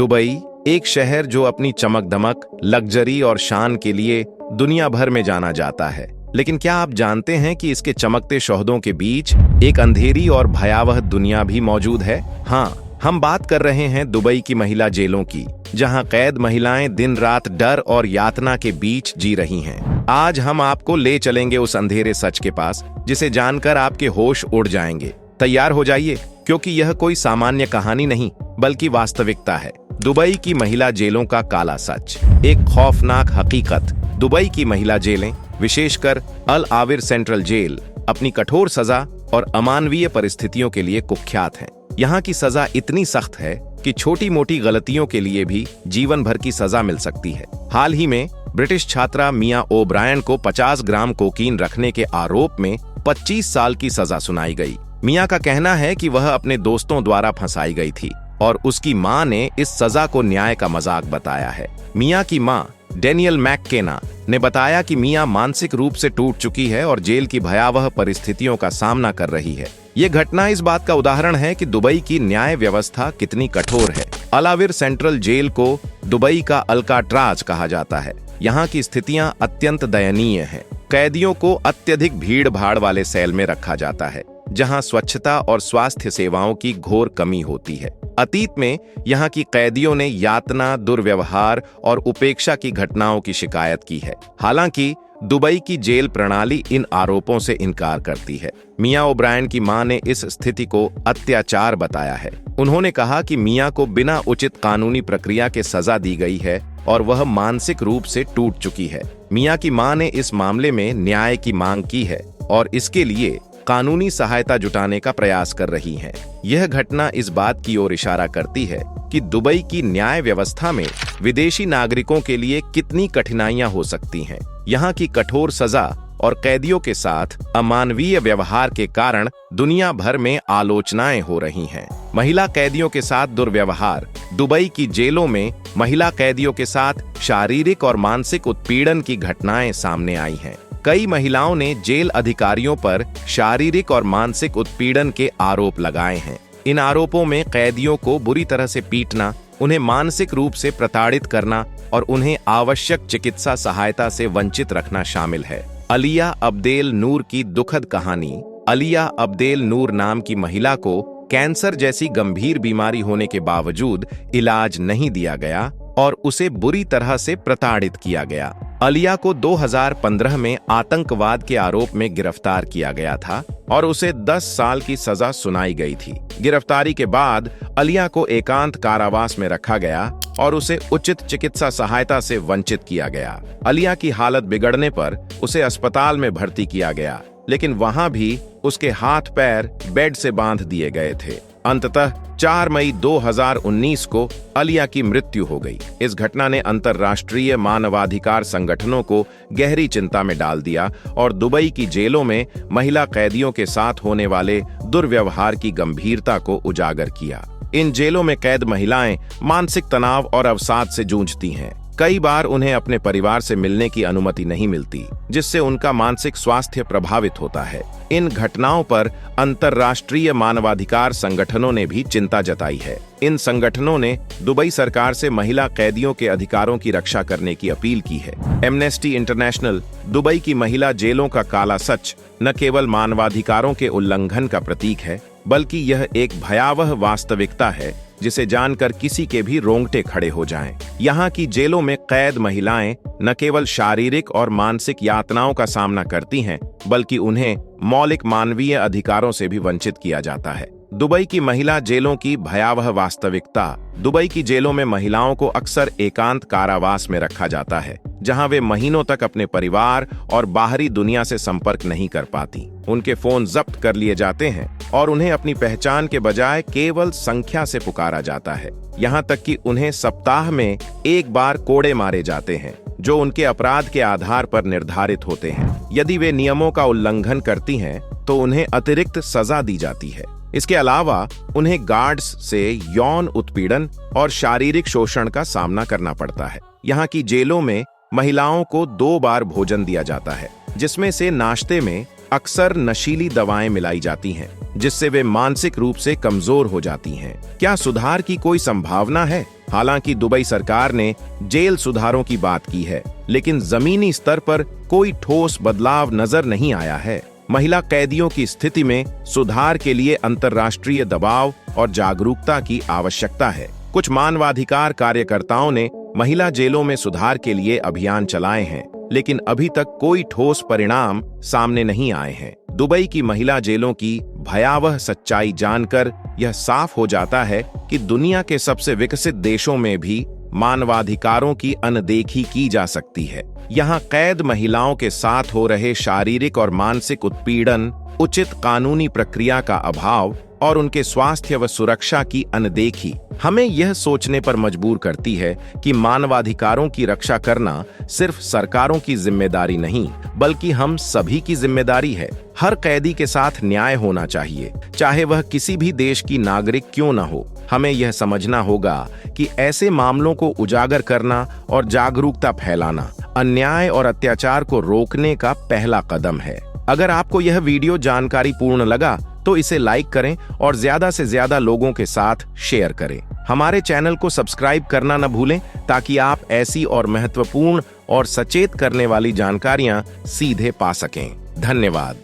Dubai, एक शहर जो अपनी चमक दमक, लग्जरी और शान के लिए दुनिया भर में जाना जाता है। लेकिन क्या आप जानते हैं कि इसके चमकते शोहदों के बीच एक अंधेरी और भयावह दुनिया भी मौजूद है? हाँ, हम बात कर रहे हैं दुबई की महिला जेलों की, जहां कैद महिलाएं दिन रात डर और यातना के बीच जी रही हैं। आज हम आपको ले चलेंगे उस अंधेरे सच के पास, जिसे जानकर आपके होश उड़ जाएंगे। तैयार हो जाइए, क्योंकि यह कोई सामान्य कहानी नहीं, बल्कि वास्तविकता है। दुबई की महिला जेलों का काला सच, एक खौफनाक हकीकत। दुबई की महिला जेलें, विशेषकर अल आविर सेंट्रल जेल, अपनी कठोर सजा और अमानवीय परिस्थितियों के लिए कुख्यात हैं। यहाँ की सजा इतनी सख्त है कि छोटी मोटी गलतियों के लिए भी जीवन भर की सजा मिल सकती है। हाल ही में ब्रिटिश छात्रा मिया ओब्रायन को 50 ग्राम कोकीन रखने के आरोप में 25 साल की सजा सुनाई गई। मिया का कहना है कि वह अपने दोस्तों द्वारा फंसाई गई थी और उसकी मां ने इस सजा को न्याय का मजाक बताया है। मिया की मां डेनियल मैककेना ने बताया कि मिया मानसिक रूप से टूट चुकी है और जेल की भयावह परिस्थितियों का सामना कर रही है। ये घटना इस बात का उदाहरण है कि दुबई की न्याय व्यवस्था कितनी कठोर है। अल आविर सेंट्रल जेल को दुबई का अल्काट्राज कहा जाता है। यहाँ की स्थितियां अत्यंत दयनीय हैं। कैदियों को अत्यधिक भीड़ भाड़ वाले सेल में रखा जाता है, जहां स्वच्छता और स्वास्थ्य सेवाओं की घोर कमी होती है। अतीत में यहाँ की कैदियों ने यातना, दुर्व्यवहार और उपेक्षा की घटनाओं की शिकायत की है। हालांकि दुबई की जेल प्रणाली इन आरोपों से इनकार करती है। मिया ओब्रायन की मां ने इस स्थिति को अत्याचार बताया है। उन्होंने कहा कि मिया को बिना उचित कानूनी प्रक्रिया के सजा दी गई है और वह मानसिक रूप से टूट चुकी है। मिया की मां ने इस मामले में न्याय की मांग की है और इसके लिए कानूनी सहायता जुटाने का प्रयास कर रही हैं। यह घटना इस बात की ओर इशारा करती है कि दुबई की न्याय व्यवस्था में विदेशी नागरिकों के लिए कितनी कठिनाइयां हो सकती हैं। यहाँ की कठोर सजा और कैदियों के साथ अमानवीय व्यवहार के कारण दुनिया भर में आलोचनाएं हो रही हैं। महिला कैदियों के साथ दुर्व्यवहार। दुबई की जेलों में महिला कैदियों के साथ शारीरिक और मानसिक उत्पीड़न की घटनाएं सामने आई हैं। कई महिलाओं ने जेल अधिकारियों पर शारीरिक और मानसिक उत्पीड़न के आरोप लगाए हैं। इन आरोपों में कैदियों को बुरी तरह से पीटना, उन्हें मानसिक रूप से प्रताड़ित करना और उन्हें आवश्यक चिकित्सा सहायता से वंचित रखना शामिल है। अलिया अब्देल नूर की दुखद कहानी। अलिया अब्देल नूर नाम की महिला को कैंसर जैसी गंभीर बीमारी होने के बावजूद इलाज नहीं दिया गया और उसे बुरी तरह से प्रताड़ित किया गया। अलिया को 2015 में आतंकवाद के आरोप में गिरफ्तार किया गया था और उसे 10 साल की सजा सुनाई गई थी। गिरफ्तारी के बाद अलिया को एकांत कारावास में रखा गया और उसे उचित चिकित्सा सहायता से वंचित किया गया। अलिया की हालत बिगड़ने पर उसे अस्पताल में भर्ती किया गया, लेकिन वहां भी उसके हाथ पैर बेड से बांध दिए गए थे। अंततः 4 मई 2019 को अलिया की मृत्यु हो गई। इस घटना ने अंतर्राष्ट्रीय मानवाधिकार संगठनों को गहरी चिंता में डाल दिया और दुबई की जेलों में महिला कैदियों के साथ होने वाले दुर्व्यवहार की गंभीरता को उजागर किया। इन जेलों में कैद महिलाएं मानसिक तनाव और अवसाद से जूझती हैं। कई बार उन्हें अपने परिवार से मिलने की अनुमति नहीं मिलती, जिससे उनका मानसिक स्वास्थ्य प्रभावित होता है। इन घटनाओं पर अंतर्राष्ट्रीय मानवाधिकार संगठनों ने भी चिंता जताई है। इन संगठनों ने दुबई सरकार से महिला कैदियों के अधिकारों की रक्षा करने की अपील की है। एमनेस्टी इंटरनेशनल दुबई की महिला जेलों का काला सच न केवल मानवाधिकारों के उल्लंघन का प्रतीक है, बल्कि यह एक भयावह वास्तविकता है जिसे जानकर किसी के भी रोंगटे खड़े हो जाएं। यहाँ की जेलों में कैद महिलाएं न केवल शारीरिक और मानसिक यातनाओं का सामना करती हैं, बल्कि उन्हें मौलिक मानवीय अधिकारों से भी वंचित किया जाता है। दुबई की महिला जेलों की भयावह वास्तविकता। दुबई की जेलों में महिलाओं को अक्सर एकांत कारावास में रखा जाता है, जहां वे महीनों तक अपने परिवार और बाहरी दुनिया से संपर्क नहीं कर पाती। उनके फोन जब्त कर लिए जाते हैं और उन्हें अपनी पहचान के बजाय केवल संख्या से पुकारा जाता है। यहाँ तक कि उन्हें सप्ताह में एक बार कोड़े मारे जाते हैं, जो उनके अपराध के आधार पर निर्धारित होते हैं। यदि वे नियमों का उल्लंघन करती हैं, तो उन्हें अतिरिक्त सजा दी जाती है। इसके अलावा उन्हें गार्ड्स से यौन उत्पीड़न और शारीरिक शोषण का सामना करना पड़ता है। यहाँ की जेलों में महिलाओं को 2 बार भोजन दिया जाता है, जिसमें से नाश्ते में अक्सर नशीली दवाएं मिलाई जाती हैं, जिससे वे मानसिक रूप से कमजोर हो जाती हैं। क्या सुधार की कोई संभावना है? हालांकि दुबई सरकार ने जेल सुधारों की बात की है, लेकिन जमीनी स्तर पर कोई ठोस बदलाव नजर नहीं आया है। महिला कैदियों की स्थिति में सुधार के लिए अंतर्राष्ट्रीय दबाव और जागरूकता की आवश्यकता है। कुछ मानवाधिकार कार्यकर्ताओं ने महिला जेलों में सुधार के लिए अभियान चलाए हैं, लेकिन अभी तक कोई ठोस परिणाम सामने नहीं आए हैं। दुबई की महिला जेलों की भयावह सच्चाई जानकर यह साफ हो जाता है कि दुनिया के सबसे विकसित देशों में भी मानवाधिकारों की अनदेखी की जा सकती है। यहाँ कैद महिलाओं के साथ हो रहे शारीरिक और मानसिक उत्पीड़न, उचित कानूनी प्रक्रिया का अभाव और उनके स्वास्थ्य व सुरक्षा की अनदेखी हमें यह सोचने पर मजबूर करती है कि मानवाधिकारों की रक्षा करना सिर्फ सरकारों की जिम्मेदारी नहीं, बल्कि हम सभी की जिम्मेदारी है। हर कैदी के साथ न्याय होना चाहिए, चाहे वह किसी भी देश की नागरिक क्यों न हो। हमें यह समझना होगा कि ऐसे मामलों को उजागर करना और जागरूकता फैलाना अन्याय और अत्याचार को रोकने का पहला कदम है। अगर आपको यह वीडियो जानकारी पूर्ण लगा तो इसे लाइक करें और ज्यादा से ज्यादा लोगों के साथ शेयर करें। हमारे चैनल को सब्सक्राइब करना न भूलें ताकि आप ऐसी और महत्वपूर्ण और सचेत करने वाली जानकारियां सीधे पा सकें। धन्यवाद।